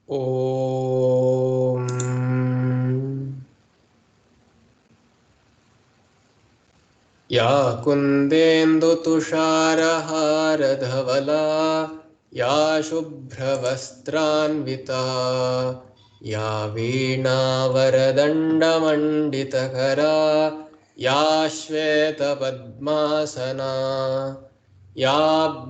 ॐ या कुन्देन्दुतुषारहारधवला या शुभ्रवस्त्रान्विता या वीणावरदण्डमण्डितकरा या श्वेतपद्मासना या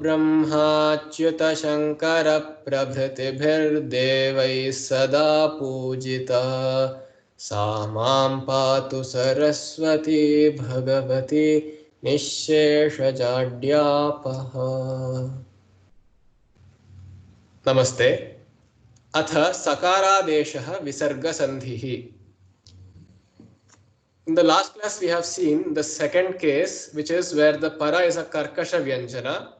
ब्रह्माच्युतशङ्करप्रभृतिभिर्देवैः सदा पूजिता सा मां पातु सरस्वती भगवती निःशेषजाड्यापः। नमस्ते। अथ सकारादेशः विसर्गसन्धिः। In the last class we have seen the second case, which is where the para is a karkasha vyanjana,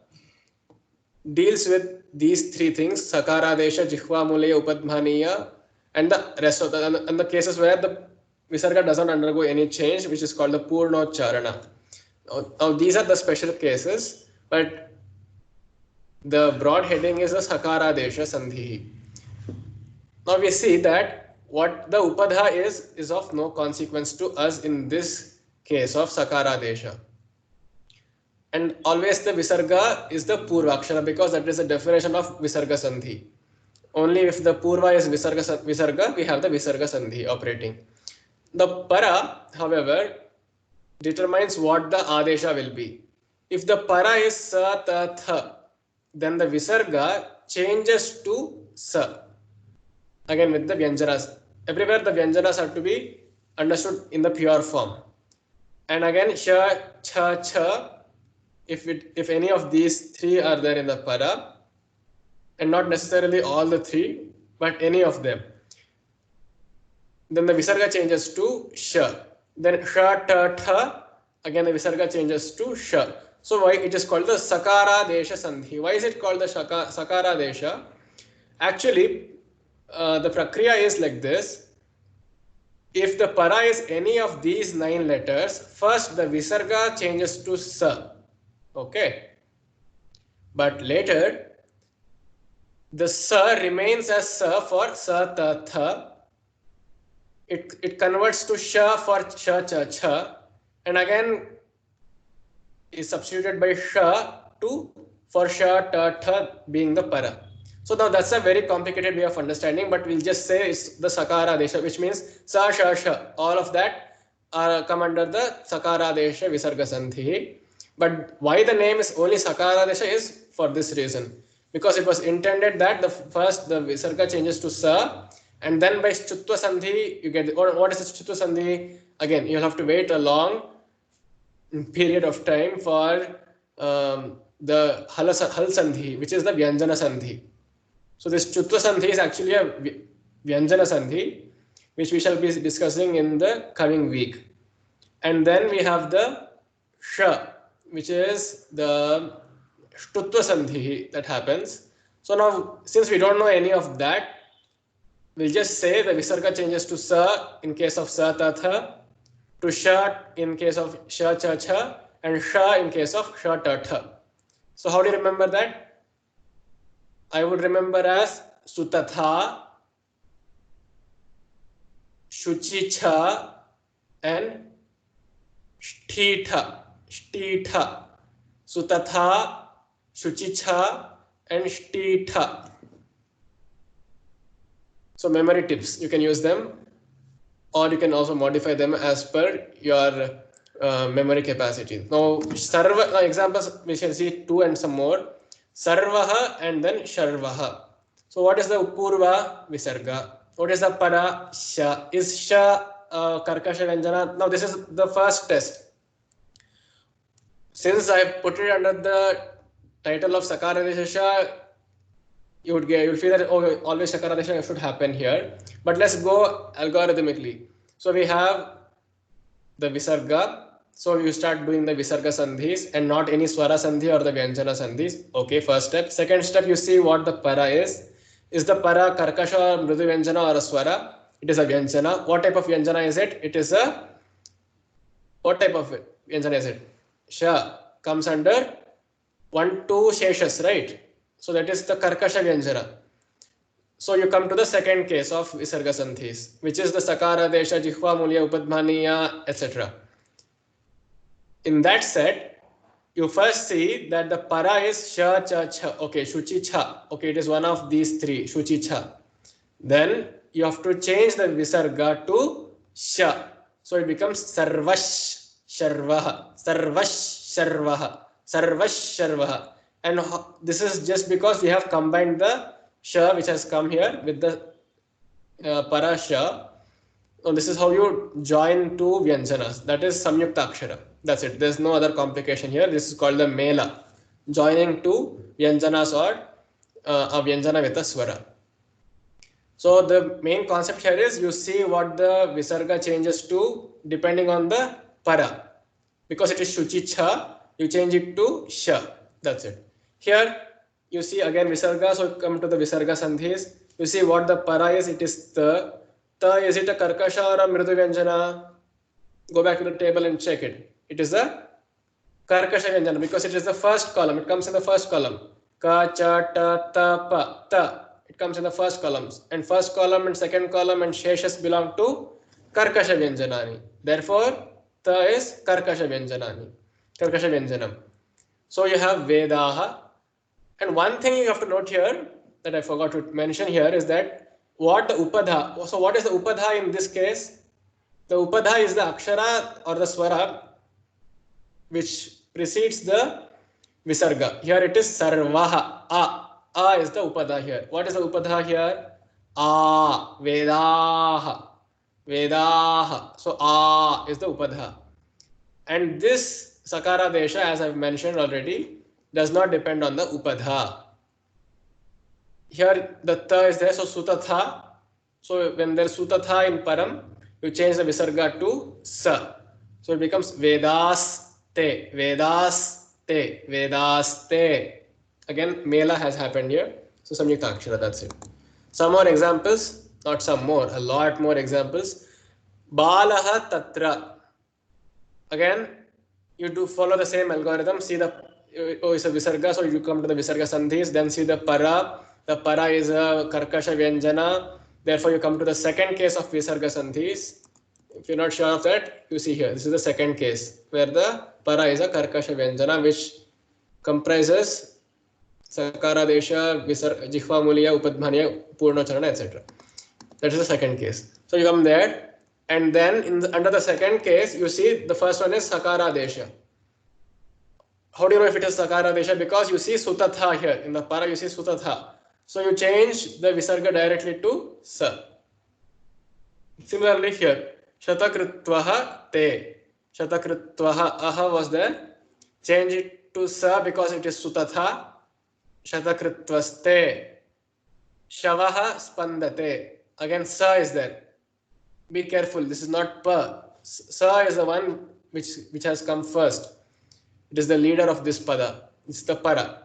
deals with these three things: sakaradesha, jihva mulaya, upadmaniya, and the rest of the cases where the visarga doesn't undergo any change, which is called the purnocharana. Now these are the special cases, but the broad heading is the sakaradesha sandhi. Now we see that what the upadha is of no consequence to us in this case of sakaradesha. And always the visarga is the purvakshara, because that is the definition of visarga sandhi. Only if the purva is visarga, we have the visarga sandhi operating. The para, however, determines what the adesha will be. If the para is sa, ta, tha, then the visarga changes to sa. Again with the vyanjanas. Everywhere the vyanjanas have to be understood in the pure form. And again sha, cha, cha, if any of these three are there in the para, and not necessarily all the three, but any of them, then the visarga changes to sha. Then sha, ta, tha, again the visarga changes to sha. So why it is called the sakaradesha sandhi? Why is it called the sakaradesha? Actually, the prakriya is like this. If the para is any of these 9 letters, first the visarga changes to sa. Okay. But later, the sa remains as sa for sa, ta, tha. It converts to sha for cha, cha, cha, and again is substituted by sha to for sha, ta, tha being the para. So now that's a very complicated way of understanding, but we'll just say it's the sakaradesha, which means sa, sha, sha. All of that are come under the sakaradesha visarga sandhi. But why the name is only sakaradesha is for this reason, because it was intended that the visarga changes to sa, and then by chutva sandhi you get, or what is chutva sandhi? Again, you'll have to wait a long period of time for the hal sandhi, which is the vyanjana sandhi. So this chutva sandhi is actually a vyanjana sandhi, which we shall be discussing in the coming week. And then we have the sha, which is the shtutva sandhi that happens. So now, since we don't know any of that, we'll just say the visarga changes to sa in case of sa, ta, tha, to sha in case of sha, cha, cha, and sha in case of sha, ta, tha. So how do you remember that? I would remember as sutatha, shuchicha, and shtitha. Shtitha. Sutatha, shuchicha, and shtitha. So memory tips, you can use them, or you can also modify them as per your memory capacity. Now, sarva examples we shall see 2 and some more. Sarvaha and then sharvaha. So what is the purva? Visarga. What is the para? Sha. Is sha karkasha vyanjana? Now this is the first test. Since I put it under the title of sakaradesha, you'll feel that always sakaradesha should happen here. But let's go algorithmically. So we have the visarga. So you start doing the visarga sandhis and not any swara sandhi or the vyanjana sandhis. Okay, first step. Second step, you see what the para is. Is the para karkasha or mridu vyanjana or a swara? It is a vyanjana. What type of vyanjana is it? It is a, what type of vyanjana is it? Sha comes under 1, 2 sheshas, right? So that is the karkasha vyanjana. So you come to the second case of Visarga Sandhis, which is the Sakara Desha, Jihva Mulya, Upadmaniya, etc. In that set, you first see that the para is sha, cha, cha. Okay, shuchi, cha. Okay, it is one of these three, shuchi, cha. Then you have to change the visarga to sha. So it becomes sarvash, sharvaha, sarvash, sharvaha, sarvash, sharvaha. And this is just because we have combined the sha which has come here with the para sha. So this is how you join two vyanjanas. That is samyukta akshara. That's it. There's no other complication here. This is called the mela, joining two vyanjanas or a vyanjana with a swara. So the main concept here is you see what the visarga changes to depending on the para. Because it is shuchi cha, you change it to sha. That's it. Here you see again visarga, so come to the visarga sandhis. You see what the para is, it is ta. Ta, is it a karkasha or a mridu vyanjana? Go back to the table and check it. It is a karkasha vyanjana because it is the first column. It comes in the first column. Ka, cha, ta, ta, pa, ta. It comes in the first columns. And first column and second column and sheshas belong to karkasha vyanjanani. Therefore, ta is karkasha vyanjanani. Karkasha vyanjanam. So you have vedaha. And one thing you have to note here that I forgot to mention here is that what the upadha. So what is the upadha in this case? The upadha is the akshara or the swara which precedes the visarga. Here it is sarvaha. A is the upadha here. What is the upadha here? A, vedaha, vedaha. So A is the upadha. And this sakara desha, as I've mentioned already, does not depend on the upadha. Here the ta is there, so sutatha. So when there's sutatha in param, you change the visarga to sa. So it becomes vedaste, vedaste, vedaste. Again, mela has happened here. So samyukta akshara, that's it. Some more examples, not some more, a lot more examples. Balaha tatra. Again, you do follow the same algorithm. See the it's a visarga, so you come to the visarga sandhis, then see the para. The para is a karkasha vyanjana. Therefore, you come to the second case of visarga sandhis. If you're not sure of that, you see here. This is the second case where the para is a karkasha vyanjana, which comprises sakara desha, jihva mulya, upadmaniya, purnocharana, etc. That is the second case. So you come there, and then under the second case, you see the first one is sakara desha. How do you know if it is sakara desha? Because you see sutatha here. In the para, you see sutatha. So you change the visarga directly to sa. Similarly here, shatakritvaha te. Shatakritvaha aha was there. Change it to sa because it is sutatha. Shatakritvaste. Shavaha spandate. Again, sa is there. Be careful. This is not pa. Sa is the one which has come first. It is the leader of this pada. It's the para.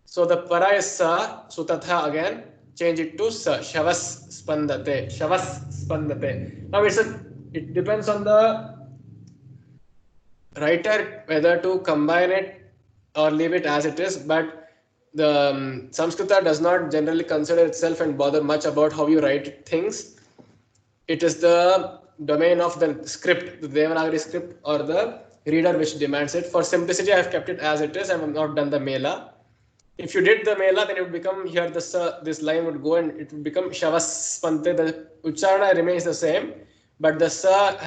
So the para is sa, sutatha again, change it to sa, shavas spandate, shavas spandate. Now it depends on the writer whether to combine it or leave it as it is, but the Samskrita does not generally consider itself and bother much about how you write things. It is the domain of the script, the Devanagari script or the reader which demands it. For simplicity, I have kept it as it is. I have not done the mela. If you did the mela, then it would become here this line would go and it would become shavas spante. The ucharana remains the same, but the sa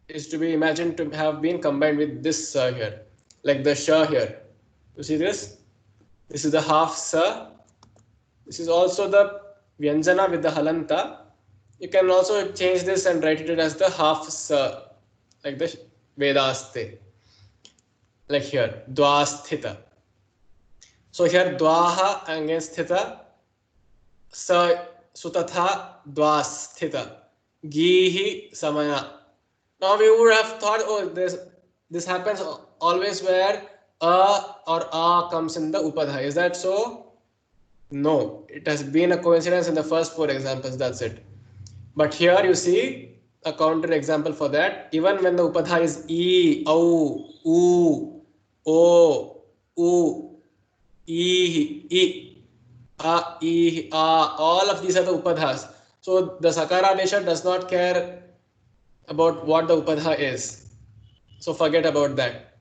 is to be imagined to have been combined with this sa here, like the sha here. You see this? This is the half sa. This is also the vyanjana with the halanta. You can also change this and write it as the half sa, like the vedaste, like here, dvasthita. So here dvaha against thita, sa sutatha dvasthita, gihi samaya. Now we would have thought, oh, this happens always where a or a comes in the upadha. Is that so? No, it has been a coincidence in the first four examples. That's it. But here you see a counter example for that. Even when the upadha is e, au, u, o, u, e. a, e, a, all of these are the upadhas. So the Sakaradesha does not care about what the upadha is. So forget about that.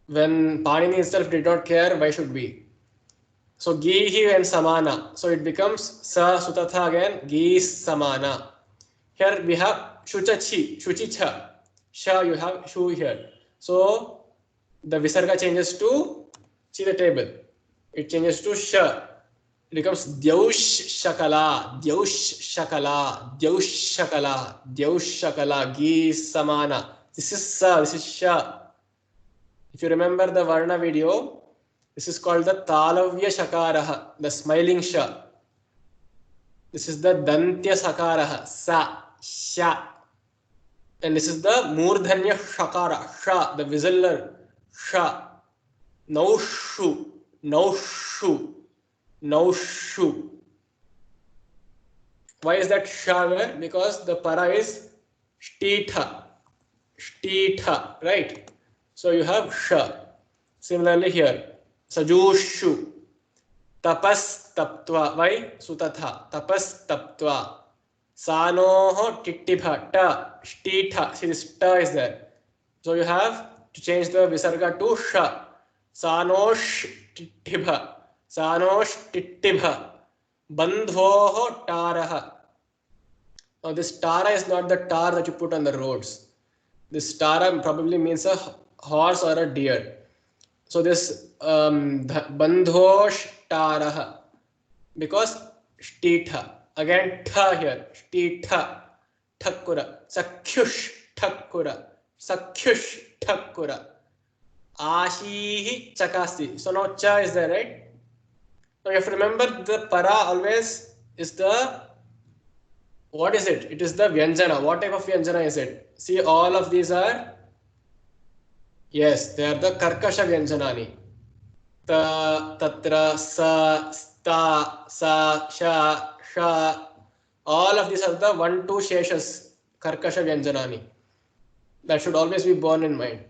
When Panini itself did not care, why should we? So Gihi and Samana. So it becomes Sa Sutatha again, Gi Samana. Here we have Shuchachi, Shuchicha. Sha, you have Shu here. So the Visarga changes to, see the table. It changes to Sha. It becomes Dyaush Shakala, Dyaush Shakala, Dyaush Shakala, Dyaush Shakala, Gi Samana. This is Sa, this is Sha. If you remember the Varna video, this is called the Talavya Shakaraha, the smiling Sha. This is the Dantya Sakaraha, Sa, Sha. And this is the Murdhanya Shakara, Sha, the whistler, Sha. Naushu, Naushu, Naushu. Why is that Sha there? Because the para is Shtitha, Shtitha, right? So you have Sha. Similarly here, Sajushu, Tapas Taptva. Why? Sutatha, Tapas Taptva. Sanoho Tittibha, Ta, Shtitha. See, this Ta is there. So you have to change the Visarga to Sha. Sanosh Tittibha, Sanosh Tittibha. Bandhoho Taraha. Now this Tara is not the tar that you put on the roads. This Tara probably means a horse or a deer. So this Bandhosh Taraha, because Shtitha. Again Tha here, Shtitha, Thakura, Sakhyush Thakura, Sakhyush Thakura, Ashihi Chakasti. So now Cha is there, right? Now you have to remember the para always is the, what is it? It is the Vyanjana. What type of Vyanjana is it? See, all of these are, yes, they are the Karkasha Vyanjanani. Ta, Tatra, Sa, Sta, Sa, Sha, Sha. All of these are the 1-2 Sheshas, Karkasha Vyanjanani. That should always be borne in mind.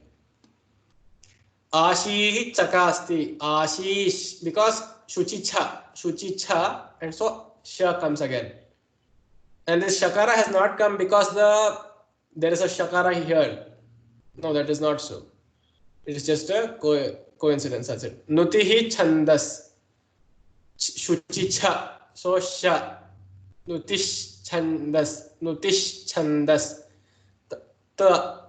Ashihi Chakasti, Ashish, because Shuchicha, and so Sha comes again. And this Shakara has not come because there is a Shakara here. No, that is not so. It is just a coincidence, that's it. Nutihi Chandas, Shuchicha, so Sha. Nutish Chandas, Ta,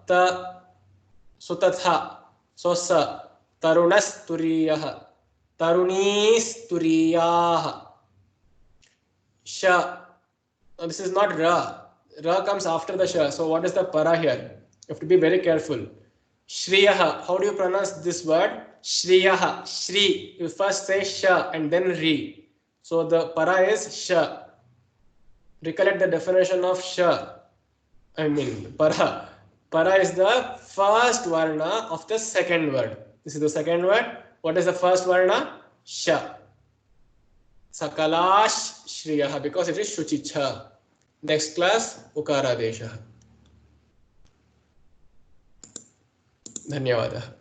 Sutatha, so Sa. Tarunas Turiyaha, Tarunis Turiyaha, Sha. Now this is not Ra. Ra comes after the Sha. So what is the para here? You have to be very careful. Shriyaha. How do you pronounce this word? Shriyaha. Shri. You first say Sha and then Ri. So the para is Sha. Recollect the definition of Sha. Para. Para is the first varna of the second word. This is the second word. What is the first varna? Sha. Sakalash Shriyaha, because it is Shuchicha. Next class, Ukaradesha. धन्यवादः.